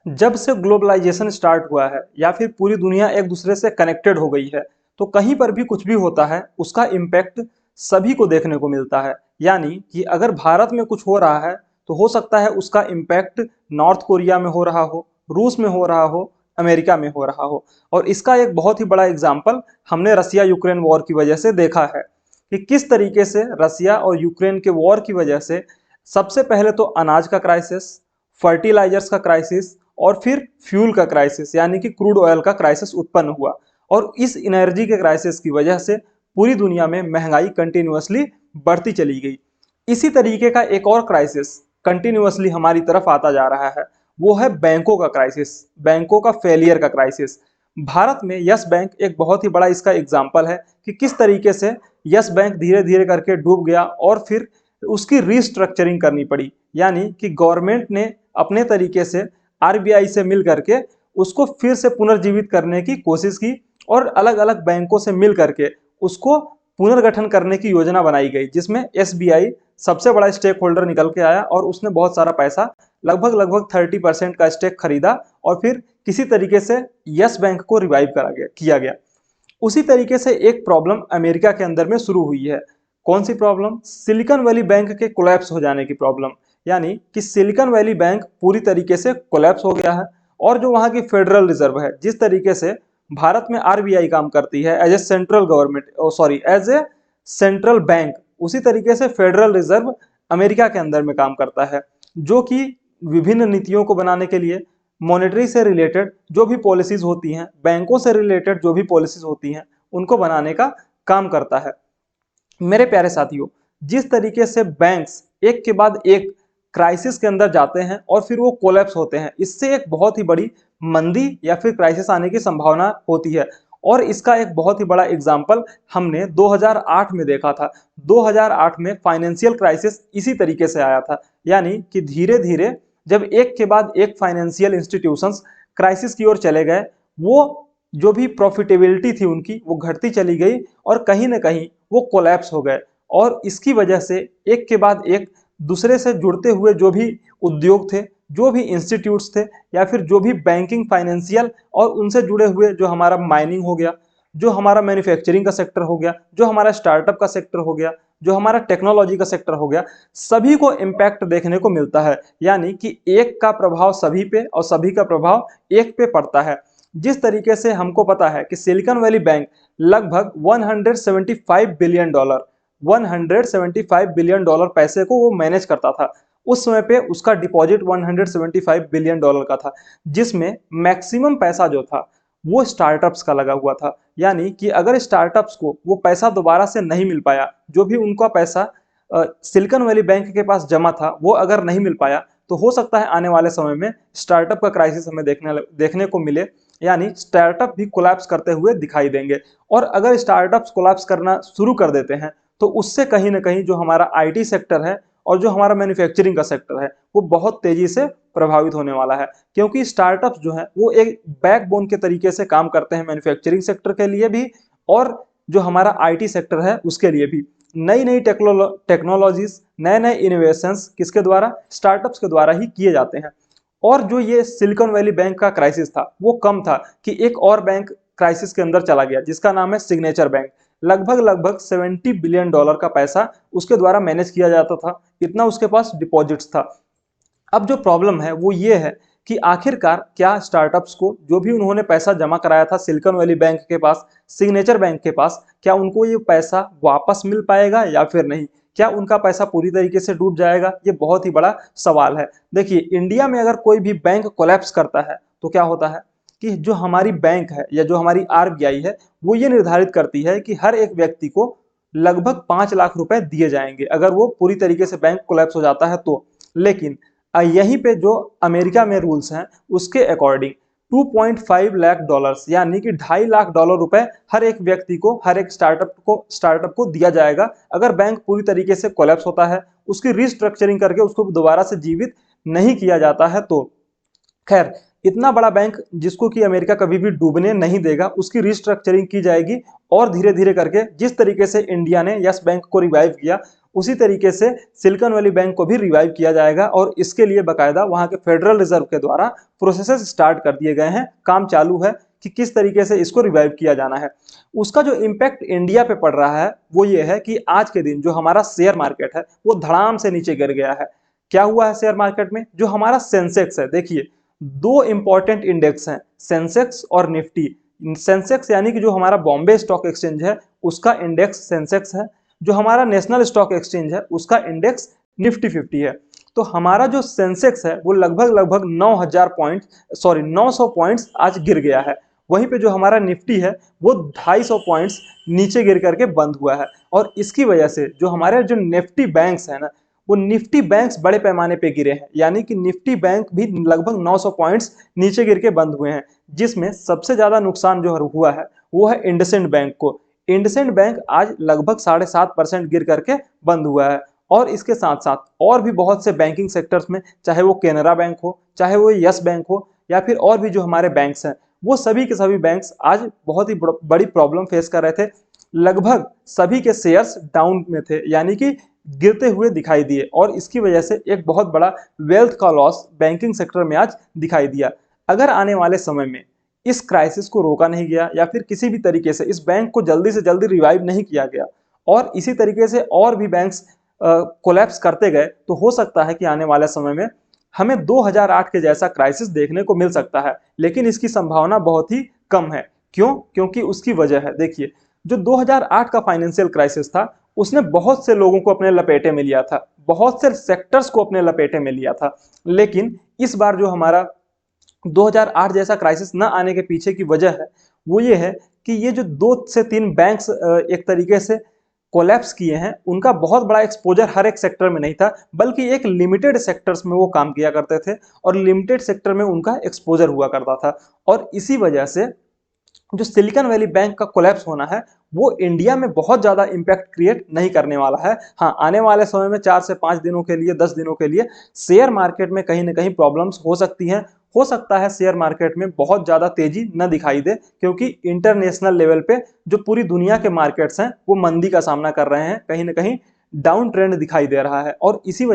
जब से globalisation start हुआ है या फिर पूरी दुनिया एक दूसरे से कनेक्टेड हो गई है, तो कहीं पर भी कुछ भी होता है उसका इम्पैक्ट सभी को देखने को मिलता है। यानी कि अगर भारत में कुछ हो रहा है तो हो सकता है उसका इम्पैक्ट नॉर्थ कोरिया में हो रहा हो, रूस में हो रहा हो, अमेरिका में हो रहा हो। और इसका एक बहुत ही बड़ा एग्जाम्पल हमने रसिया यूक्रेन वॉर की वजह से देखा है कि किस तरीके से रसिया और यूक्रेन के वॉर की वजह से सबसे पहले तो अनाज का क्राइसिस, फर्टिलाइजर्स का क्राइसिस और फिर फ्यूल का क्राइसिस यानी कि क्रूड ऑयल का क्राइसिस उत्पन्न हुआ। और इस एनर्जी के क्राइसिस की वजह से पूरी दुनिया में महंगाई कंटिन्यूअसली बढ़ती चली गई। इसी तरीके का एक और क्राइसिस कंटिन्यूअसली हमारी तरफ आता जा रहा है, वो है बैंकों का क्राइसिस, बैंकों का फेलियर का क्राइसिस। भारत में यस बैंक एक बहुत ही बड़ा इसका एग्जाम्पल है कि किस तरीके से यस बैंक धीरे धीरे करके डूब गया और फिर उसकी रीस्ट्रक्चरिंग करनी पड़ी। यानी कि गवर्नमेंट ने अपने तरीके से आरबीआई से मिल करके उसको फिर से पुनर्जीवित करने की कोशिश की और अलग अलग बैंकों से मिल करके उसको पुनर्गठन करने की योजना बनाई गई, जिसमें एसबीआई सबसे बड़ा स्टेक होल्डर निकल के आया और उसने बहुत सारा पैसा लगभग लगभग 30% का स्टेक खरीदा और फिर किसी तरीके से यस बैंक को रिवाइव करा गया किया गया। उसी तरीके से एक प्रॉब्लम अमेरिका के अंदर में शुरू हुई है। कौन सी प्रॉब्लम? सिलिकॉन वैली बैंक के कोलैप्स हो जाने की प्रॉब्लम। यानी कि सिलिकॉन वैली बैंक पूरी तरीके से कोलैप्स हो गया है और जो वहां की फेडरल रिजर्व है, जिस तरीके से भारत में आरबीआई काम करती है as a central government, sorry as a central bank, उसी तरीके से फेडरल रिजर्व अमेरिका के अंदर में काम करता है, जो कि विभिन्न नीतियों को बनाने के लिए मॉनेटरी से रिलेटेड जो भी पॉलिसीज होती हैं, बैंकों से रिलेटेड जो भी पॉलिसीज होती हैं, उनको बनाने का काम करता है। मेरे प्यारे साथियों, जिस तरीके से बैंक्स एक के बाद एक क्राइसिस के अंदर जाते हैं और फिर वो कोलैप्स होते हैं, इससे एक बहुत ही बड़ी मंदी या फिर क्राइसिस आने की संभावना होती है। और इसका एक बहुत ही बड़ा एग्जाम्पल हमने 2008 में देखा था। 2008 में फाइनेंशियल क्राइसिस इसी तरीके से आया था। यानी कि धीरे धीरे जब एक के बाद एक फाइनेंशियल इंस्टीट्यूशंस क्राइसिस की ओर चले गए, वो जो भी प्रॉफिटेबिलिटी थी उनकी वो घटती चली गई और कहीं ना कहीं वो कोलैप्स हो गए। और इसकी वजह से एक के बाद एक दूसरे से जुड़ते हुए जो भी उद्योग थे, जो भी इंस्टीट्यूट्स थे, या फिर जो भी बैंकिंग फाइनेंशियल और उनसे जुड़े हुए जो हमारा माइनिंग हो गया, जो हमारा मैन्युफैक्चरिंग का सेक्टर हो गया, जो हमारा स्टार्टअप का सेक्टर हो गया, जो हमारा टेक्नोलॉजी का सेक्टर हो गया, सभी को इम्पैक्ट देखने को मिलता है। यानी कि एक का प्रभाव सभी पे और सभी का प्रभाव एक पे पड़ता है। जिस तरीके से हमको पता है कि सिलिकॉन वैली बैंक लगभग 175 बिलियन डॉलर 175 बिलियन डॉलर पैसे को वो मैनेज करता था। उस समय पे उसका डिपॉजिट 175 बिलियन डॉलर का था, जिसमें मैक्सिमम पैसा जो था वो स्टार्टअप्स का लगा हुआ था। यानी कि अगर स्टार्टअप्स को वो पैसा दोबारा से नहीं मिल पाया, जो भी उनका पैसा सिलिकॉन वैली बैंक के पास जमा था वो अगर नहीं मिल पाया, तो हो सकता है आने वाले समय में स्टार्टअप का क्राइसिस हमें देखने को मिले। यानी स्टार्टअप भी कोलैप्स करते हुए दिखाई देंगे। और अगर स्टार्टअप्स कोलैप्स करना शुरू कर देते हैं तो उससे कहीं ना कहीं जो हमारा आईटी सेक्टर है और जो हमारा मैन्युफैक्चरिंग का सेक्टर है वो बहुत तेजी से प्रभावित होने वाला है। क्योंकि स्टार्टअप्स जो है वो एक बैकबोन के तरीके से काम करते हैं मैन्युफैक्चरिंग सेक्टर के लिए भी और जो हमारा आईटी सेक्टर है उसके लिए भी। नई नई टेक्नोलॉजीज, नए नए इनोवेशंस किसके द्वारा? स्टार्टअप्स के द्वारा ही किए जाते हैं। और जो ये सिलिकॉन वैली बैंक का क्राइसिस था वो कम था कि एक और बैंक क्राइसिस के अंदर चला गया जिसका नाम है सिग्नेचर बैंक। लगभग लगभग 70 बिलियन डॉलर का पैसा उसके द्वारा मैनेज किया जाता था, इतना उसके पास डिपॉजिट्स था। अब जो प्रॉब्लम है वो ये है कि आखिरकार क्या स्टार्टअप्स को जो भी उन्होंने पैसा जमा कराया था सिलिकॉन वैली बैंक के पास, सिग्नेचर बैंक के पास, क्या उनको ये पैसा वापस मिल पाएगा या फिर नहीं? क्या उनका पैसा पूरी तरीके से डूब जाएगा? ये बहुत ही बड़ा सवाल है। देखिए, इंडिया में अगर कोई भी बैंक कोलैप्स करता है तो क्या होता है कि जो हमारी बैंक है या जो हमारी आरबीआई है वो ये निर्धारित करती है कि हर एक व्यक्ति को लगभग 5 लाख रुपए दिए जाएंगे अगर वो पूरी तरीके से बैंक कोलैप्स हो जाता है तो। लेकिन यहीं पे जो अमेरिका में रूल्स हैं उसके अकॉर्डिंग 2.5 लाख डॉलर्स यानी कि 2.5 लाख डॉलर रुपए हर एक व्यक्ति को, हर एक स्टार्टअप को दिया जाएगा अगर बैंक पूरी तरीके से कोलैप्स होता है, उसकी रिस्ट्रक्चरिंग करके उसको दोबारा से जीवित नहीं किया जाता है तो। खैर, इतना बड़ा बैंक जिसको कि अमेरिका कभी भी डूबने नहीं देगा, उसकी रिस्ट्रक्चरिंग की जाएगी और धीरे धीरे करके जिस तरीके से इंडिया ने यस बैंक को रिवाइव किया उसी तरीके से सिलिकॉन वैली बैंक को भी रिवाइव किया जाएगा और इसके लिए बाकायदा वहां के फेडरल रिजर्व के द्वारा प्रोसेसेस स्टार्ट कर दिए गए हैं, काम चालू है कि किस तरीके से इसको रिवाइव किया जाना है। उसका जो इम्पैक्ट इंडिया पे पड़ रहा है वो ये है कि आज के दिन जो हमारा शेयर मार्केट है वो धड़ाम से नीचे गिर गया है। क्या हुआ है शेयर मार्केट में? जो हमारा सेंसेक्स है, देखिए दो इंपॉर्टेंट इंडेक्स हैं, सेंसेक्स और निफ्टी। सेंसेक्स यानी कि जो हमारा बॉम्बे स्टॉक एक्सचेंज है उसका इंडेक्स सेंसेक्स है, जो हमारा नेशनल स्टॉक एक्सचेंज है उसका इंडेक्स निफ्टी 50 है। तो हमारा जो सेंसेक्स है वो लगभग 900 पॉइंट्स आज गिर गया है। वहीं पे जो हमारा निफ्टी है वो 250 पॉइंट्स नीचे गिर करके बंद हुआ है। और इसकी वजह से जो हमारे जो निफ्टी बैंक्स है ना, वो निफ्टी बैंक्स बड़े पैमाने पे गिरे हैं, यानी कि निफ्टी बैंक भी लगभग 900 पॉइंट्स नीचे गिर के बंद हुए हैं, जिसमें सबसे ज्यादा नुकसान जो हुआ है वो है इंडसइंड बैंक को। इंडसइंड बैंक आज लगभग 7.5% गिर करके बंद हुआ है। और इसके साथ साथ और भी बहुत से बैंकिंग सेक्टर्स में, चाहे वो केनरा बैंक हो, चाहे वो यस बैंक हो, या फिर और भी जो हमारे बैंक्स हैं, वो सभी के सभी बैंक्स आज बहुत ही बड़ी प्रॉब्लम फेस कर रहे थे। लगभग सभी के शेयर्स डाउन में थे, यानी कि गिरते हुए दिखाई दिए, और इसकी वजह से एक बहुत बड़ा वेल्थ का लॉस बैंकिंग सेक्टर में आज दिखाई दिया। अगर आने वाले समय में इस क्राइसिस को रोका नहीं गया या फिर किसी भी तरीके से इस बैंक को जल्दी से जल्दी रिवाइव नहीं किया गया और इसी तरीके से और भी बैंक्स कोलैप्स करते गए, तो हो सकता है कि आने वाले समय में हमें 2008 के जैसा क्राइसिस देखने को मिल सकता है। लेकिन इसकी संभावना बहुत ही कम है। क्यों? क्योंकि उसकी वजह है, देखिए जो 2008 का फाइनेंशियल क्राइसिस था उसने बहुत से लोगों को अपने लपेटे में लिया था, बहुत से सेक्टर्स को अपने लपेटे में लिया था। लेकिन इस बार जो हमारा 2008 जैसा क्राइसिस न आने के पीछे की वजह है वो ये है कि ये जो 2 से 3 बैंक्स एक तरीके से कोलैप्स किए हैं, उनका बहुत बड़ा एक्सपोजर हर एक सेक्टर में नहीं था, बल्कि एक लिमिटेड सेक्टर्स में वो काम किया करते थे और लिमिटेड सेक्टर में उनका एक्सपोजर हुआ करता था। और इसी वजह से जो सिलिकॉन वैली बैंक का कोलैप्स होना है वो इंडिया में बहुत ज्यादा इंपैक्ट क्रिएट नहीं करने वाला है। हाँ, आने वाले समय में 4 से 5 दिनों के लिए, 10 दिनों के लिए शेयर मार्केट में कहीं ना कहीं प्रॉब्लम्स हो सकती हैं। हो सकता है शेयर मार्केट में बहुत ज्यादा तेजी न दिखाई दे, क्योंकि इंटरनेशनल लेवल पे जो पूरी दुनिया के मार्केट्स हैं वो मंदी का सामना कर रहे हैं, कहीं ना कहीं डाउन ट्रेंड दिखाई दे रहा है। और इसी वजह